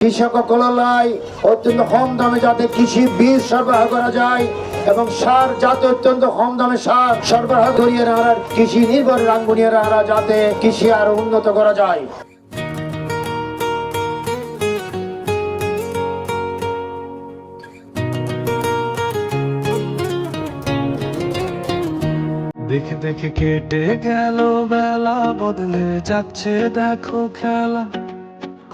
কৃষকসকললাই অত্যন্ত কম দামে যাতে কৃষি বীজ সরবরাহ করা যায় এবং সার যাতে অত্যন্ত কম দামে সার সরবরাহ করিয়ে আর কৃষি নির্ভর রাঙ্গুনিয়ারা যাতে কৃষি আরো উন্নত করা যায়। দেখে দেখে কেটে গেল বেলা, বদলে যাচ্ছে দেখো খেলা।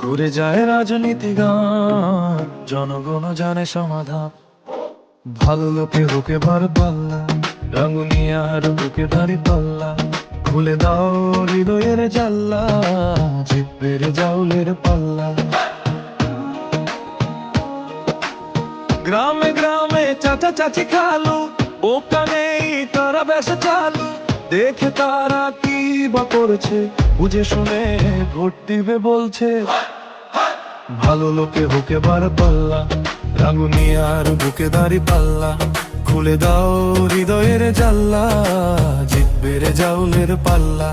ঘুরে যায় রাজনীতি গান, জনগণ জানে সমাধান। ভালো লোকে হোকে বার পাল্লা, রাঙ্গুনিয়ার বুকে দাঁড়ি পাল্লা। খুলে দাও হৃদয়ের জাল্লা, জিতবের জাউলের পাল্লা। গ্রামে গ্রামে চাচা চাচি খালু, বোকা নেই তারা বেসে চালু। দেখে তারা কি বা করছে, বুঝে শুনে ভোট দিবে বলছে। ভালো লোকে হোকে বার পাল্লা, রাঙ্গুনিয়ার বুকে দাঁড়ি পাল্লা। খুলে দাও হৃদয়ের জাল্লা, জিতবের জাউলের পাল্লা।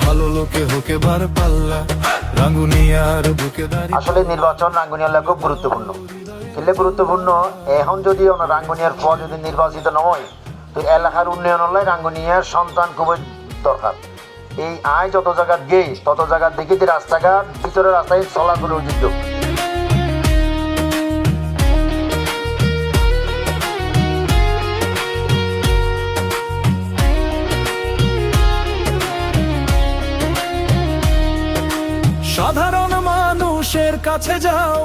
ভালো লোকে হোকে বার পাল্লা, রাঙ্গুনিয়ার বুকে দাঁড়ি। আসলে নির্বাচন রাঙ্গুনিয়ার খুব গুরুত্বপূর্ণ। গুরুত্বপূর্ণ এখন যদি রাঙ্গুনিয়ার পর যদি নির্বাচিত নয়, তো এলাকার উন্নয়ন হলে রাঙ্গুনিয়ার সন্তান খুবই দরকার। এই আয় যত জায়গা গেই তত জায়গা দেখি যে রাস্তাঘাট ভিতরে রাস্তায় চলাচল উচিত। সাধারণ মানুষের কাছে যাও,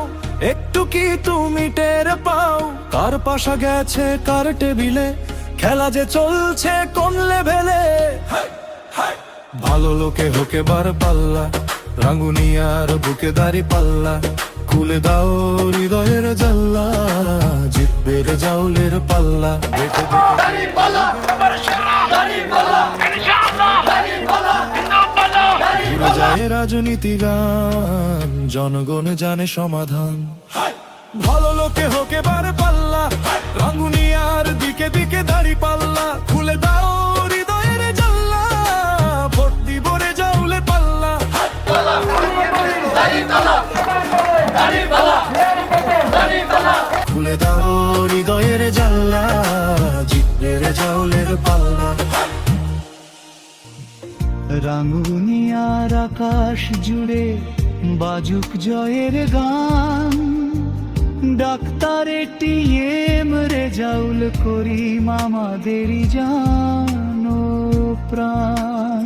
একটু কি তুমি টের পাও? কার পাশা গেছে কার টেবিলে, খেলা যে চলছে কোন লেভেলে। ভালো লোকে হোকে বার পাল্লা, রাঙ্গুনিয়ার বুকে দাঁড়ি পাল্লা। খুলে দাও হৃদয়ের জাল্লা, জিতবের জাউলের পাল্লা। দেখে ঘুরে যায় রাজনীতি গান, জনগণ জানে সমাধান। ভালো লোকে হোকে বার পাল্লা, রাঙ্গুনিয়ার দিকে দিকে দাঁড়ি পাল্লা। খুলে দাও হৃদয়ের জাল্লা, ভোট দিব রে জাউলে পাল্লা। খুলে দাও হৃদয়ের জাল্লা, জিতবের জাউলের পাল্লা। রাঙ্গুনিয়ার আকাশ জুড়ে বাজুক জয়ের গান। ডাক্তার এটিএম রেজাউল করিম আমাদেরই জানো প্রাণ।